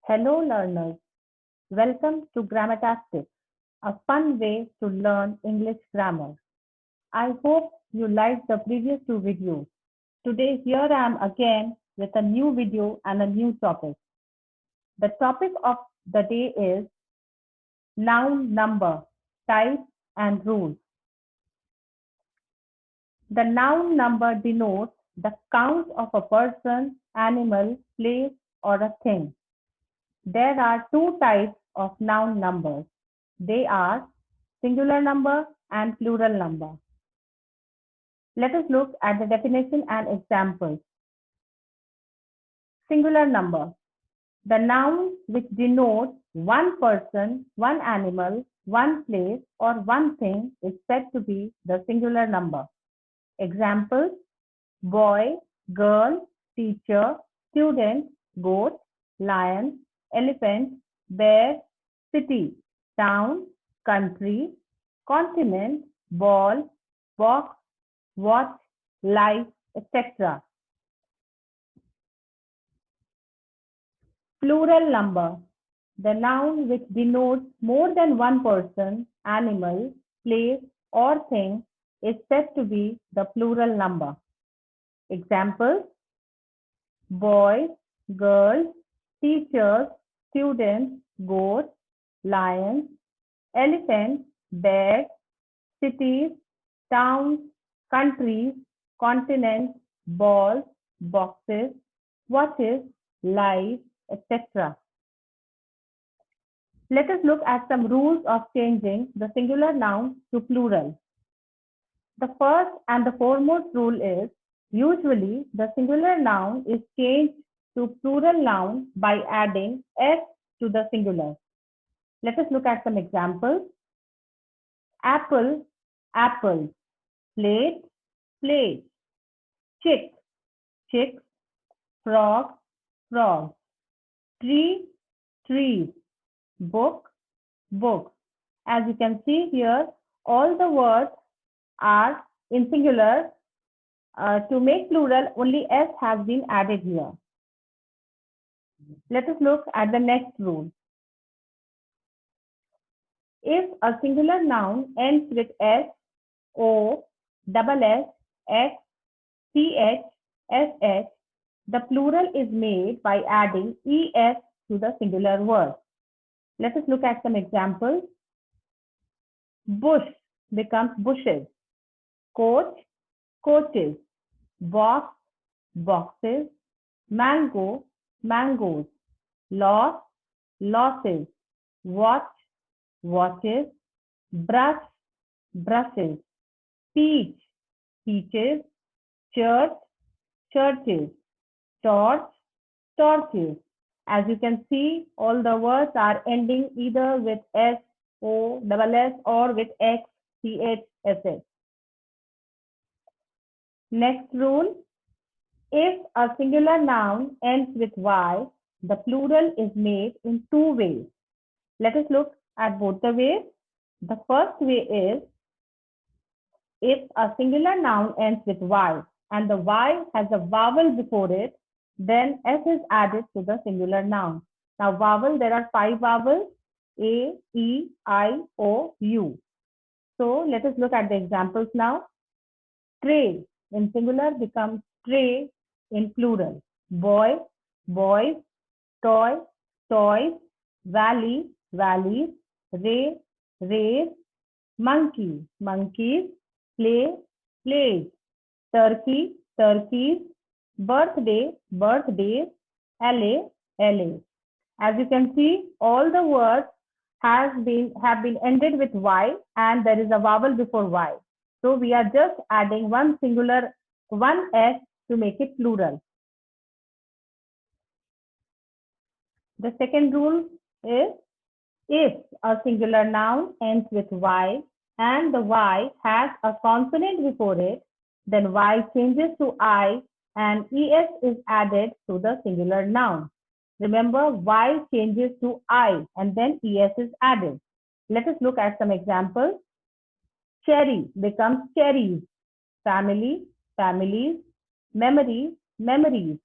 Hello learners, welcome to Grammatastic, a fun way to learn English grammar. I hope you liked the previous two videos. Today here I am again with a new video and a new topic. The topic of the day is noun number, types and rules. The noun number denotes the count of a person, animal, place or a thing. There are two types of noun numbers. They are singular number and plural number. Let us look at the definition and examples. Singular number. The noun which denotes one person, one animal, one place, or one thing is said to be the singular number. Examples: boy, girl, teacher, student, goat, lion, elephant, bear, city, town, country, continent, ball, box, watch, light, etc. Plural number. The noun which denotes more than one person, animal, place, or thing is said to be the plural number. Examples: boys, girls, teachers, students, goats, lions, elephants, bears, cities, towns, countries, continents, balls, boxes, watches, lights, etc. Let us look at some rules of changing the singular noun to plural. The first and the foremost rule is usually the singular noun is changed to plural noun by adding s to the singular. Let us look at some examples. Apple, apples. Plate, plate. Chick, chicks. Frog, frogs. Tree, trees. Book, books. As you can see here, all the words are in singular. To make plural, only s has been added here. Let us look at the next rule. If a singular noun ends with s, o, double s, x, ch, sh, the plural is made by adding es to the singular word. Let us look at some examples. Bush becomes bushes. Coach, coaches. Box, boxes. Mango, mangoes. Loss, losses. Watch, watches. Brush, brushes. Peach, peaches. Church, churches. Torch, torches. As you can see, all the words are ending either with s, o, double s or with x, ch, sh. Next rule. If a singular noun ends with y, the plural is made in two ways. Let us look at both the ways. The first way is if a singular noun ends with y and the y has a vowel before it, then s is added to the singular noun. Now vowel, there are 5 vowels: a, e, I, o, u. So let us look at the examples now. Tray in singular becomes tray in plural. Boy, boys. Toy, toys. Valley, valleys. Ray, rays. Monkey, monkeys. Play, plays. Turkey, turkeys. Birthday, birthdays. LA, LA. As you can see, all the words have been ended with y and there is a vowel before y. So we are just adding one s to make it plural. The second rule is if a singular noun ends with y and the y has a consonant before it, then y changes to I and es is added to the singular noun. Remember, y changes to I and then es is added. Let us look at some examples. Cherry becomes cherries. Family, families. Memory, memories.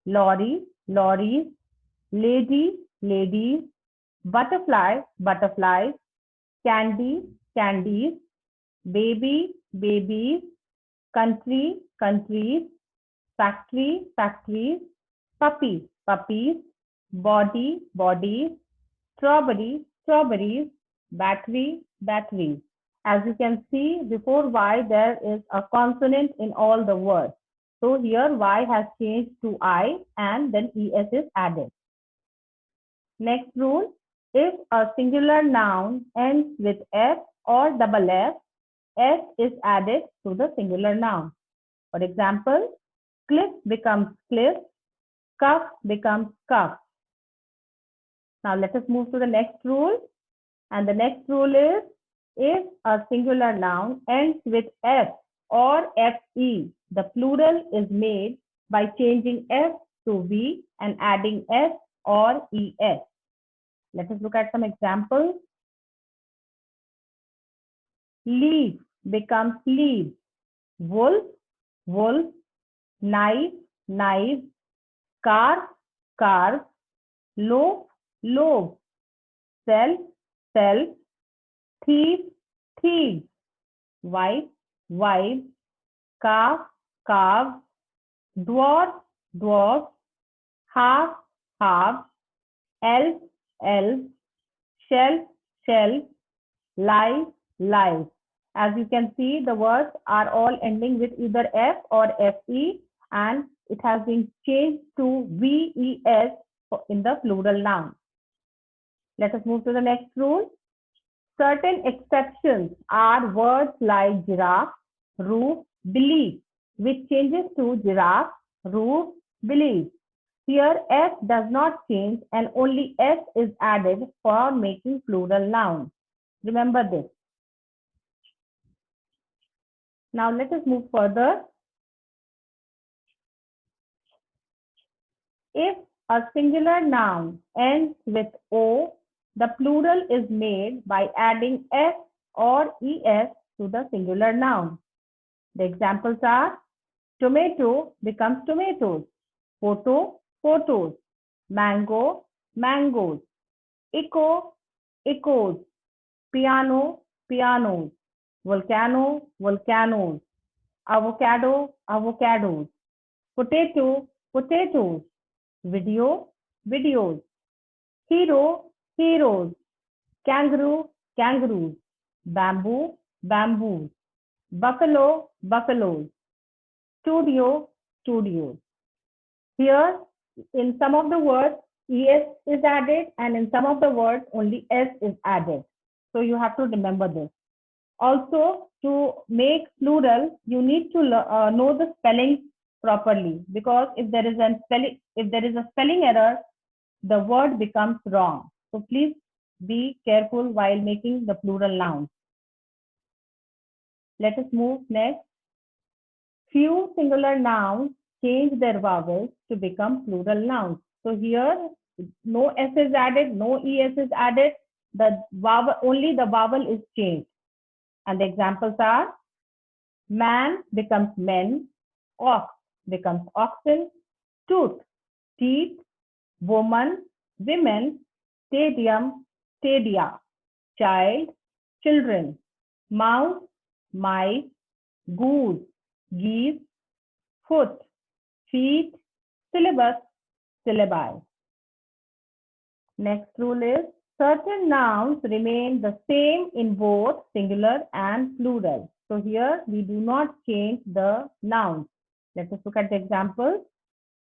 Lorry, lorries. Lady, ladies, butterfly, butterflies, candy, candies, baby, babies, country, countries, factory, factories, puppy, puppies, body, bodies, strawberry, strawberries, battery, batteries. As you can see, before Y, there is a consonant in all the words. So here Y has changed to I and then ES is added. Next rule, if a singular noun ends with F or double F, S is added to the singular noun. For example, cliff becomes cliff, cuff becomes cuff. Now let us move to the next rule. And the next rule is, if a singular noun ends with F or FE, the plural is made by changing F to V and adding S or ES. Let us look at some examples. Leaf becomes leaves, wolf, wolf, knife, knives, car, cars, loaf, loaf, self, self, thief, thieves, wife, wives, calf, calves, dwarf, dwarf, half, half, elf, elf, shelf, shelf, life, life. As you can see, the words are all ending with either F or FE, and it has been changed to VES in the plural noun. Let us move to the next rule. Certain exceptions are words like giraffe, roof, belief, which changes to giraffe, roof, belief. Here S does not change and only S is added for making plural nouns. Remember this. Now let us move further. If a singular noun ends with O, the plural is made by adding S or ES to the singular noun. The examples are tomato becomes tomatoes, photo, photos, mango, mangoes, echo, echoes, piano, pianos, volcano, volcanoes, avocado, avocados, potato, potatoes, video, videos, hero, heroes, kangaroo, kangaroos, bamboo, bamboos, buffalo, buffaloes, studio, studios. Here, in some of the words, ES is added and in some of the words, only S is added. So you have to remember this. Also, to make plural, you need to know the spelling properly, because if there is a spelling error, the word becomes wrong. So please be careful while making the plural nouns. Let us move next. Few singular nouns change their vowels to become plural nouns. So here, no S is added, no ES is added. The vowel, only the vowel is changed. And the examples are man becomes men, ox becomes oxen, tooth, teeth, woman, women, stadium, stadia, child, children, mouse, mice, goose, geese, foot, feet, syllabus, syllabi. Next rule is, certain nouns remain the same in both singular and plural. So here we do not change the nouns. Let us look at the examples.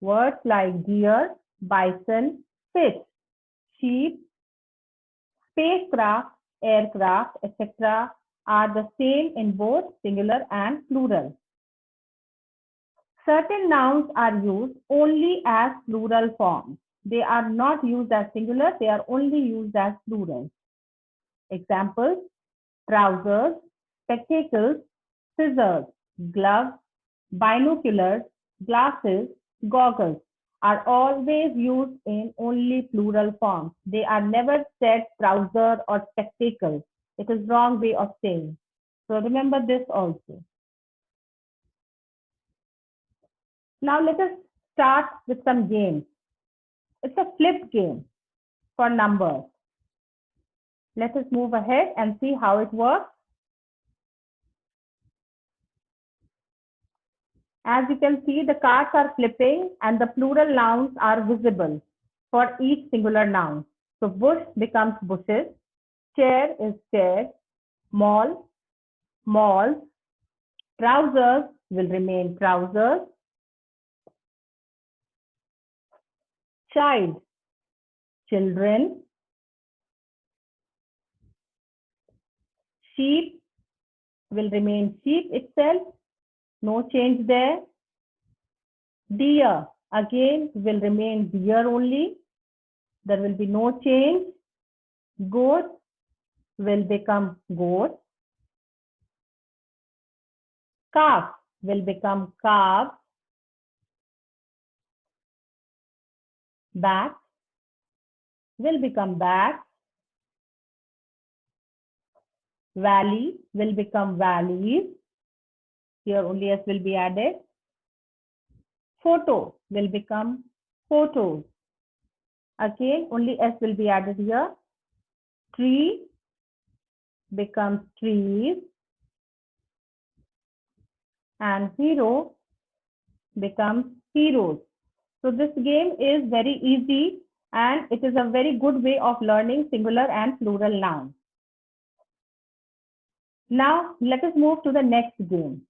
Words like deer, bison, fish, sheep, spacecraft, aircraft, etc. are the same in both singular and plural. Certain nouns are used only as plural forms. They are not used as singular, they are only used as plural. Examples, trousers, spectacles, scissors, gloves, binoculars, glasses, goggles are always used in only plural forms. They are never said trouser or spectacle. It is wrong way of saying. So remember this also. Now let us start with some games. It's a flip game. for numbers. Let us move ahead and see how it works. As you can see, the cards are flipping and the plural nouns are visible for each singular noun. So bush becomes bushes, chair is chairs, mall, malls, trousers will remain trousers, child, children, sheep will remain sheep itself, no change there. Deer again will remain deer only, there will be no change. Goat will become goat. Calf will become calf. Bat will become bat. Valley will become valleys. Here only S will be added. Photo will become photos. Again, only S will be added here. Tree becomes trees. And hero becomes heroes. So this game is very easy and it is a very good way of learning singular and plural nouns. Now let us move to the next game.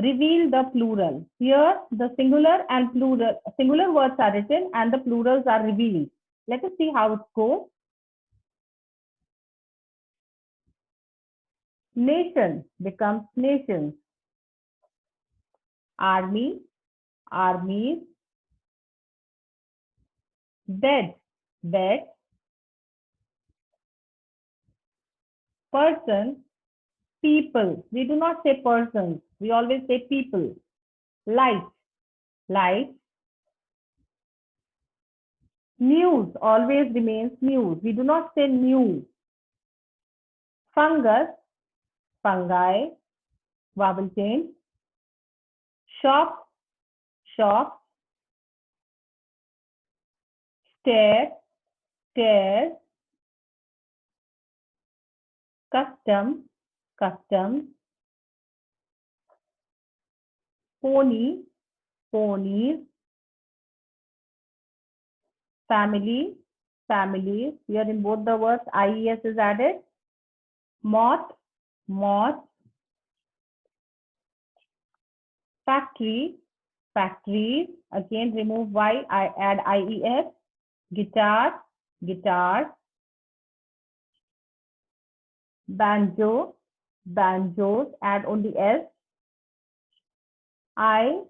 Reveal the plural. Here the singular and plural, singular words are written and the plurals are revealed. Let us see how it goes. Nation becomes nations. Army, armies. Bed, bed. Person, people. We do not say persons. We always say people. Light, light. News always remains news. We do not say new. Fungus, fungi. Vowel change. Shop, shop. Stare, stairs. Custom, customs. Pony, ponies. Family, families. Here in both the words, IES is added. Moth, moth. Factory, factories. Again, remove Y, I add IES. Guitar, guitars. Banjo, banjos, add only S. Eyes.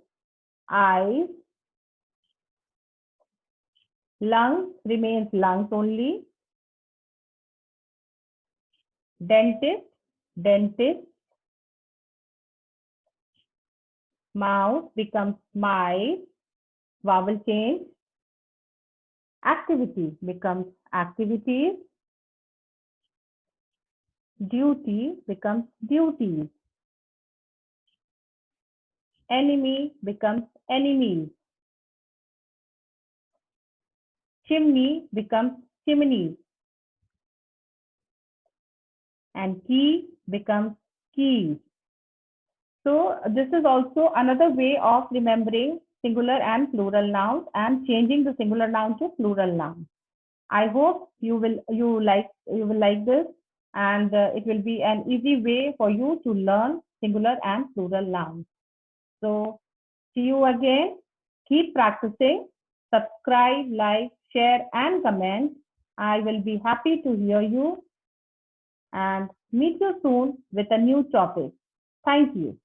Lungs remains lungs only. Dentist, dentist. Mouse becomes mice. Vowel change. Activity becomes activities. Duty becomes duties. Enemy becomes enemies. Chimney becomes chimneys. And key becomes keys. So this is also another way of remembering singular and plural nouns and changing the singular noun to plural noun. I hope you will like this, and it will be an easy way for you to learn singular and plural nouns. So see you again. Keep practicing. Subscribe, like, share, and comment. I will be happy to hear you and meet you soon with a new topic. Thank you.